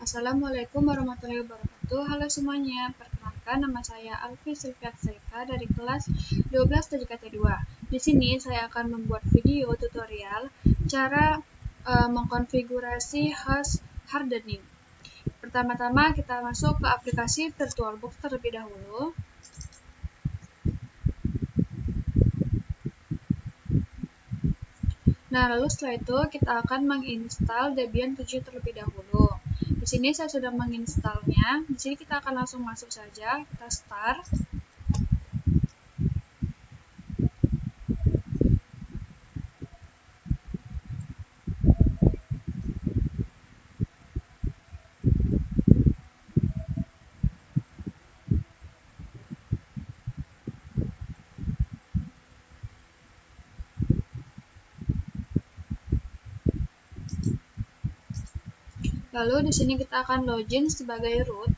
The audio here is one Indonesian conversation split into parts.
Assalamualaikum warahmatullahi wabarakatuh. Halo semuanya, perkenalkan nama saya Alfi Sylvia Seika dari kelas 12 TJKT 2. Di sini saya akan membuat video tutorial cara mengkonfigurasi host hardening. Pertama-tama kita masuk ke aplikasi VirtualBox terlebih dahulu. Nah, lalu setelah itu kita akan menginstal Debian 7 terlebih dahulu. Di sini saya sudah menginstalnya. Di sini kita akan langsung masuk saja. Kita start. Lalu di sini kita akan login sebagai root.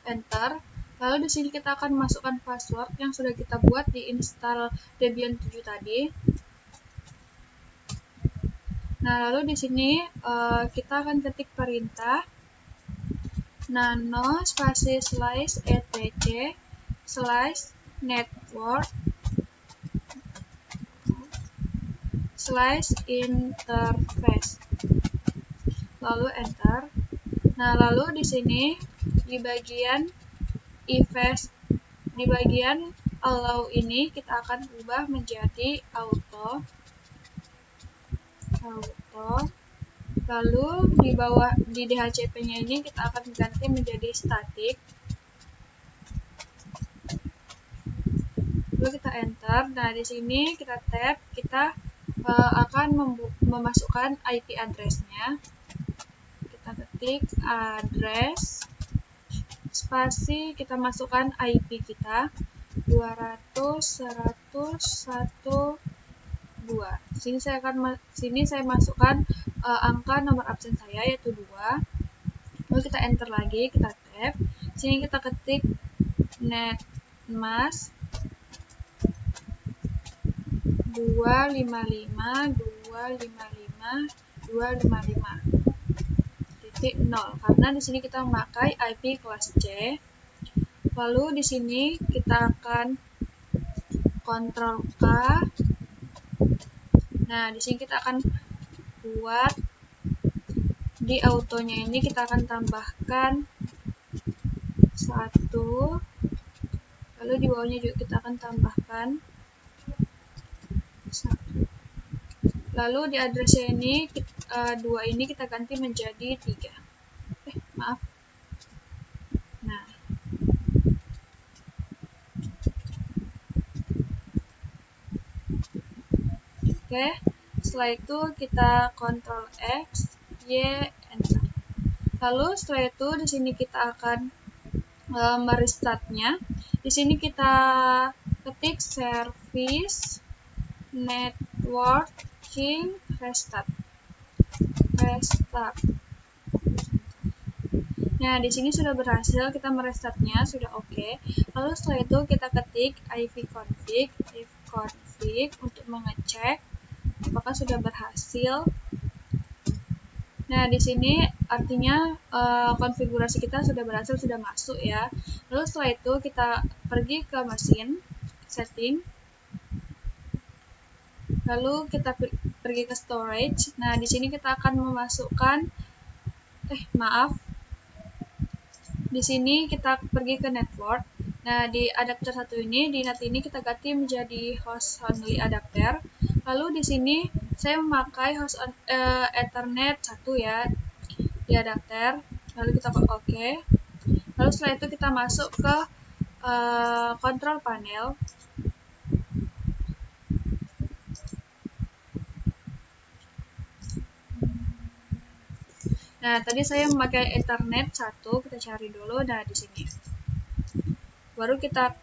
Enter. Lalu di sini kita akan masukkan password yang sudah kita buat di install Debian 7 tadi. Nah, lalu di sini kita akan ketik perintah nano spasi slash etc slash network slash interface. Lalu enter. Nah, lalu di sini di bagian di bagian allow ini kita akan ubah menjadi auto. Lalu di bawah di DHCP-nya ini kita akan ganti menjadi static. Lalu kita enter. Nah, di sini kita tab, kita akan memasukkan IP address-nya. Kita ketik address spasi, kita masukkan IP kita 200.101.2. Sini saya masukkan angka nomor absen saya yaitu 2. Lalu kita enter lagi, kita tab. Sini kita ketik netmask 255.255.255.0 karena di sini kita memakai IP kelas C. Lalu di sini kita akan Ctrl K. Nah, di sini kita akan buat di autonya ini kita akan tambahkan 1. Lalu di bawahnya juga kita akan tambahkan 1. Lalu di addressnya ini 2 ini kita ganti menjadi 3. Maaf. Nah, oke. Setelah itu kita Ctrl X, Y, enter. Lalu setelah itu di sini kita akan merestartnya. Di sini kita ketik service networking restart. Nah, di sini sudah berhasil kita merestartnya, sudah oke. Lalu setelah itu kita ketik ipconfig untuk mengecek apakah sudah berhasil. Nah, di sini artinya konfigurasi kita sudah berhasil, sudah masuk ya. Lalu setelah itu kita pergi ke mesin setting. Lalu kita pergi ke storage. Nah, di sini kita akan memasukkan di sini kita pergi ke network. Nah, di adapter 1 ini, di NAT ini kita ganti menjadi host only adapter. Lalu di sini saya memakai host Ethernet 1 ya di adapter. Lalu kita klik OK. Lalu setelah itu kita masuk ke control panel. Nah, tadi saya memakai Ethernet 1, kita cari dulu. Nah, di sini. Baru kita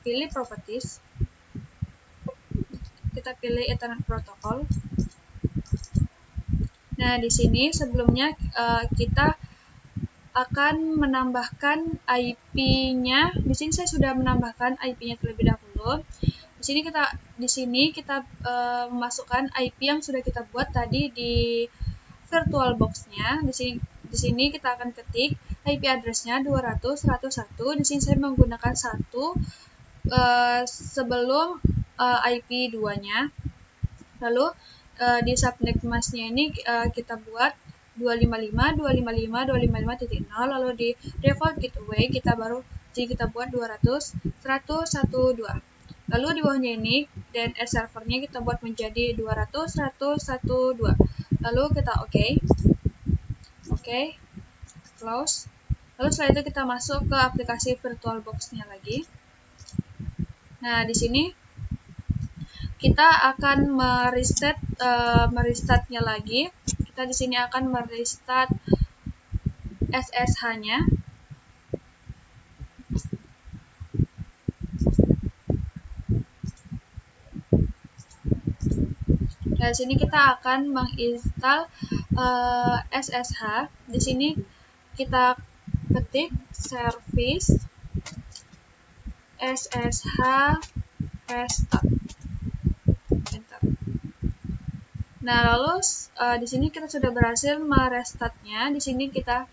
pilih properties. Kita pilih Ethernet protocol. Nah, di sini sebelumnya kita akan menambahkan IP-nya. Di sini saya sudah menambahkan IP-nya terlebih dahulu. Di sini kita memasukkan IP yang sudah kita buat tadi di VirtualBox-nya. Di sini kita akan ketik IP address-nya 200.101. Di sini saya menggunakan 1 sebelum IP 2-nya. Lalu di subnet mask-nya ini kita buat 255.255.255.0. Lalu di default gateway kita buat 200.100.112. Lalu di bawahnya ini DNS servernya kita buat menjadi 200.100.112. Lalu kita oke, close. Lalu setelah itu kita masuk ke aplikasi VirtualBox-nya lagi. Nah, di sini kita akan merestartnya lagi. Kita di sini akan merestart SSH-nya. Nah, di sini kita akan menginstal SSH. Di sini kita ketik service SSH restart. Enter. Nah, lalu di sini kita sudah berhasil merestartnya. Di sini kita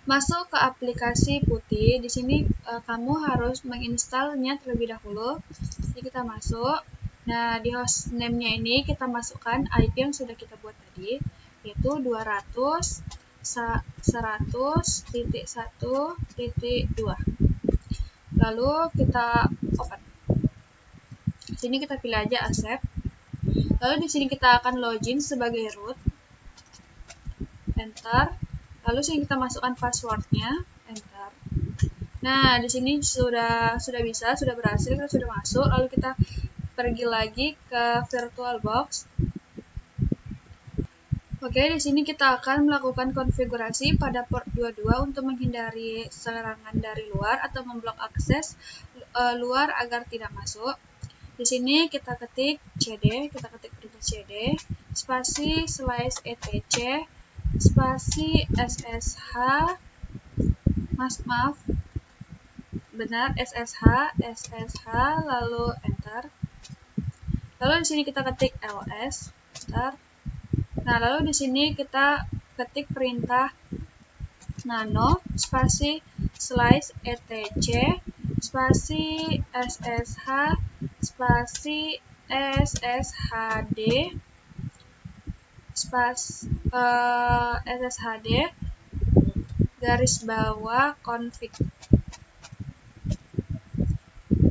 masuk ke aplikasi putih. Di sini kamu harus menginstalnya terlebih dahulu. Jadi kita masuk. Nah, di hostname-nya ini kita masukkan IP yang sudah kita buat tadi, yaitu 200.100.1.2. Lalu kita open. Di sini kita pilih aja accept. Lalu di sini kita akan login sebagai root. Enter. Lalu sini kita masukkan passwordnya. Enter. Nah, di sini sudah berhasil, kita sudah masuk. Lalu kita pergi lagi ke VirtualBox. Oke, di sini kita akan melakukan konfigurasi pada port 22 untuk menghindari serangan dari luar atau memblok akses luar agar tidak masuk. Di sini kita ketik cd, perintah cd, spasi /etc, spasi ssh, ssh, lalu enter. Lalu di sini kita ketik ls, enter. Nah, lalu di sini kita ketik perintah nano spasi /etc, spasi ssh, spasi sshd, sshd garis bawah config,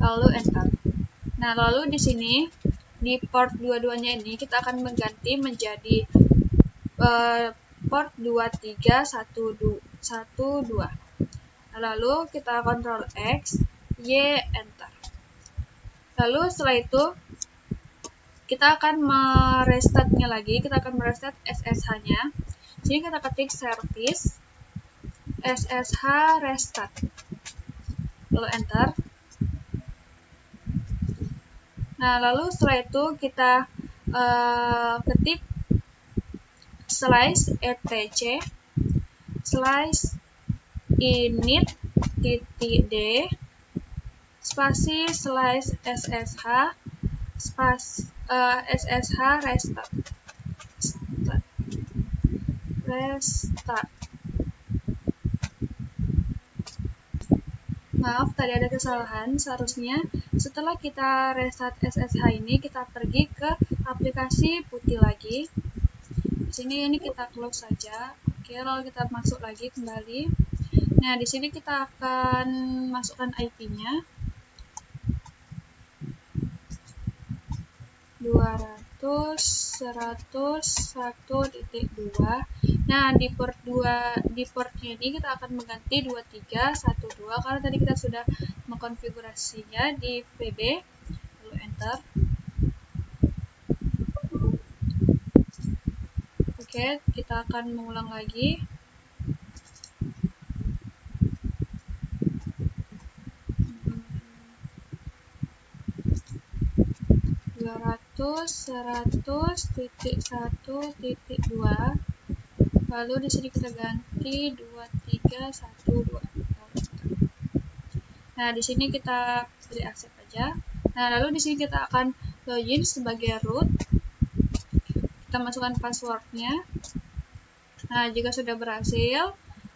lalu enter. Nah, lalu di sini di port 22-nya ini kita akan mengganti menjadi port 2312. Lalu kita Ctrl X, Y, enter. Lalu setelah itu kita akan merestartnya lagi. Kita akan merestart SSH-nya. Jadi kita ketik service SSH restart. Lalu enter. Nah, lalu setelah itu kita ketik /etc /init.d spasi /ssh ssh restart. Maaf, tadi ada kesalahan. Seharusnya setelah kita restart SSH ini, kita pergi ke aplikasi putih lagi. Di sini ini kita close saja. Oke, lalu kita masuk lagi kembali. Nah, di sini kita akan masukkan IP-nya. 200.100.1.2. Nah, di portnya ini kita akan mengganti 2312 karena tadi kita sudah mengkonfigurasinya di VB. Lalu enter. Oke, kita akan mengulang lagi. Lalu di sini kita ganti 2312. Nah, di sini kita pilih accept aja. Nah, lalu di sini kita akan login sebagai root. Kita masukkan passwordnya. Nah, jika sudah berhasil,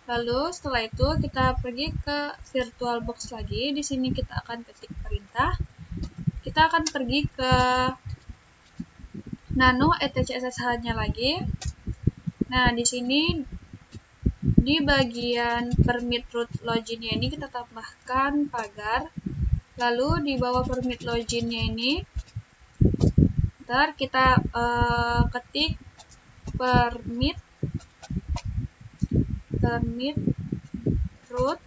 lalu setelah itu kita pergi ke VirtualBox lagi. Di sini kita akan ketik perintah. Kita akan pergi ke nano etc SSH-nya lagi. Nah, di sini di bagian permit root login-nya ini kita tambahkan pagar. Lalu di bawah permit login-nya ini, ntar kita ketik permit root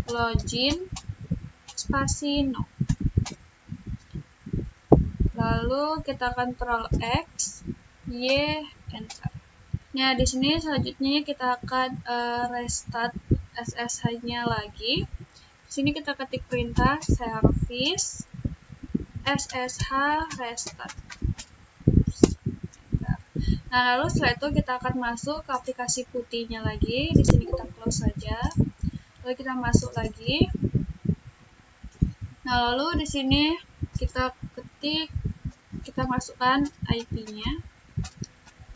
login spasi no. Lalu kita Ctrl X, Y, enter. Nah, di sini selanjutnya kita akan restart SSH-nya lagi. Di sini kita ketik perintah service SSH restart. Nah, lalu setelah itu kita akan masuk ke aplikasi putihnya lagi. Di sini kita close saja. Lalu kita masuk lagi. Nah, lalu di sini kita ketik, kita masukkan IP-nya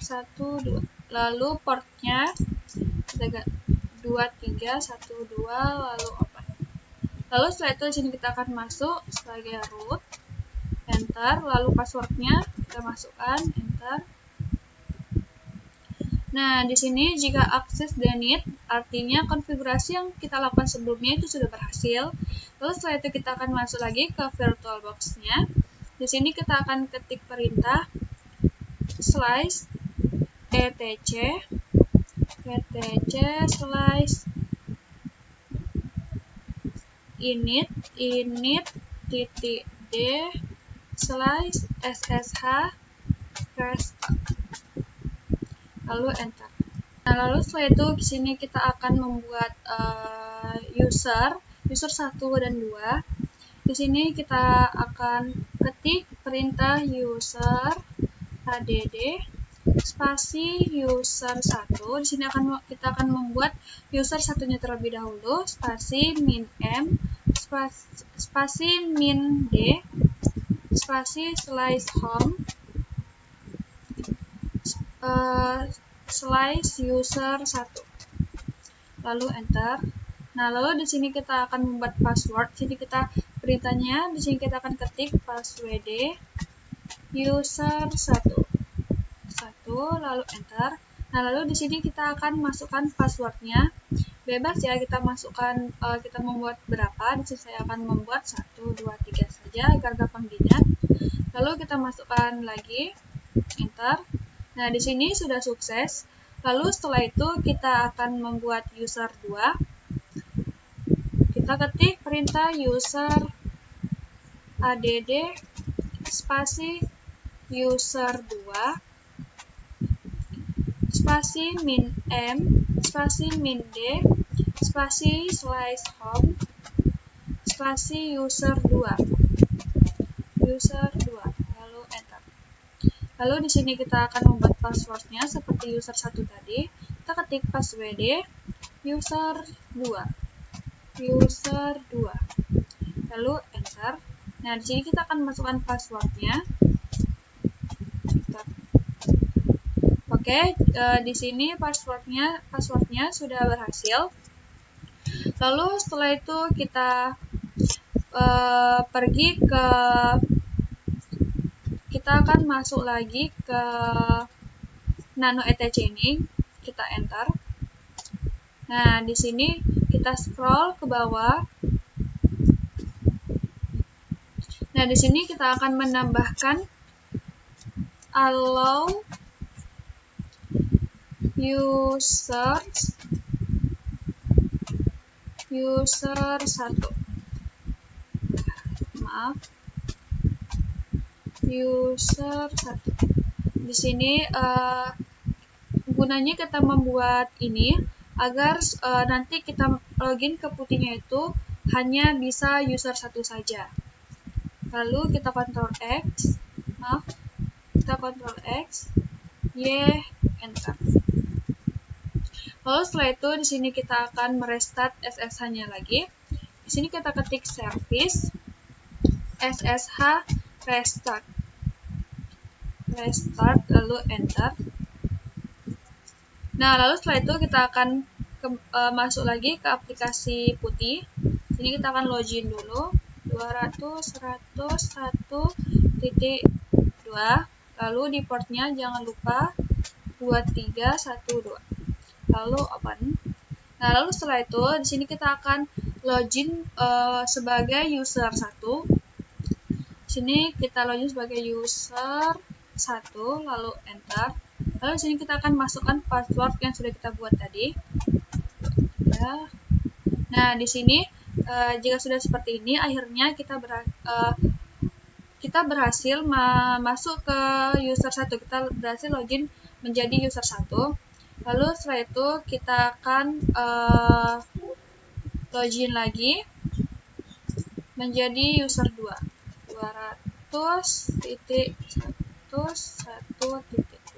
12. Lalu portnya kita 2312 lalu open. Lalu setelah itu di sini kita akan masuk sebagai root, enter, lalu passwordnya kita masukkan, enter. Nah, di sini jika akses denied, artinya konfigurasi yang kita lakukan sebelumnya itu sudah berhasil. Lalu setelah itu kita akan masuk lagi ke VirtualBox-nya. Di sini kita akan ketik perintah slice etc init.d slice ssh restart. Lalu enter. Nah, lalu setelah itu di sini kita akan membuat user 1 dan 2. Di sini kita akan ketik perintah user add spasi user 1. Di sini kita akan membuat user satunya terlebih dahulu, spasi min m spasi min d spasi slice home slice user 1. Lalu enter. Nah, lalu di sini kita akan membuat password. Jadi kita perintahnya di sini kita akan ketik password user 1 lalu enter. Nah, lalu di sini kita akan masukkan passwordnya. Bebas ya, kita masukkan kita membuat berapa. Di sini saya akan membuat 1 2 3 saja agar gampang diingat. Lalu kita masukkan lagi, enter. Nah, di sini sudah sukses. Lalu setelah itu kita akan membuat user 2. Kita ketik perintah user add spasi user 2 spasi min m spasi min d spasi slice home spasi user 2 lalu enter. Lalu di sini kita akan membuat passwordnya seperti user 1 tadi. Kita ketik password user 2 lalu enter. Nah, di sini kita akan masukkan passwordnya. Oke, di sini passwordnya sudah berhasil. Lalu setelah itu kita kita akan masuk lagi ke nano etc ini, kita enter. Nah, di sini kita scroll ke bawah. Nah, di sini kita akan menambahkan allow user 1. Maaf. User 1. Di sini gunanya kita membuat ini agar nanti kita login ke putihnya itu hanya bisa user 1 saja. Lalu kita Ctrl X, Y, enter. Lalu setelah itu di sini kita akan merestart SSH-nya lagi. Di sini kita ketik service SSH restart lalu enter. Nah, lalu setelah itu kita akan masuk lagi ke aplikasi putih. Sini kita akan login dulu 200.101.2. Lalu di portnya jangan lupa 2312. Lalu open. Nah, lalu setelah itu di sini kita akan login sebagai user 1. Sini kita login sebagai user 1, lalu enter. Lalu sini kita akan masukkan password yang sudah kita buat tadi. Ya. Nah, di sini jika sudah seperti ini, akhirnya kita berhasil masuk ke user 1. Kita berhasil login menjadi user 1. Lalu setelah itu kita akan login lagi menjadi user 2. 200.101.2.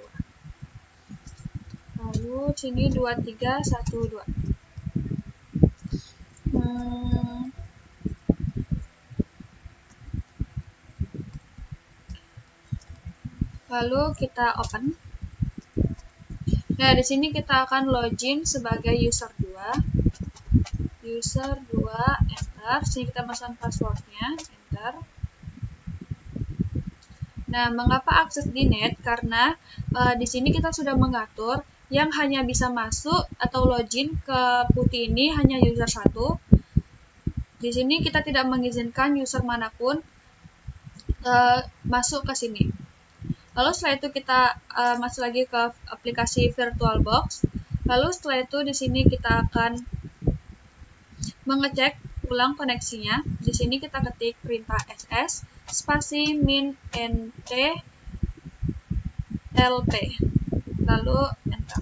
Lalu sini 2312. Lalu kita open. Nah, di sini kita akan login sebagai user 2. User 2, enter. Sini kita masukkan passwordnya, enter. Nah, mengapa akses denied? Karena di sini kita sudah mengatur yang hanya bisa masuk atau login ke putih ini hanya user 1. Di sini kita tidak mengizinkan user manapun masuk ke sini. Lalu setelah itu kita masuk lagi ke aplikasi VirtualBox. Lalu setelah itu di sini kita akan mengecek ulang koneksinya. Di sini kita ketik perintah ss spasi min nt lp. Lalu enter.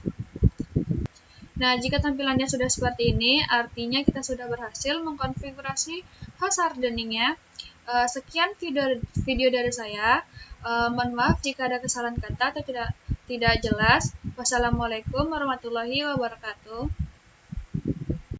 Nah, jika tampilannya sudah seperti ini, artinya kita sudah berhasil mengkonfigurasi host hardeningnya. Sekian video dari saya. Mohon maaf jika ada kesalahan kata atau tidak jelas. Wassalamualaikum warahmatullahi wabarakatuh.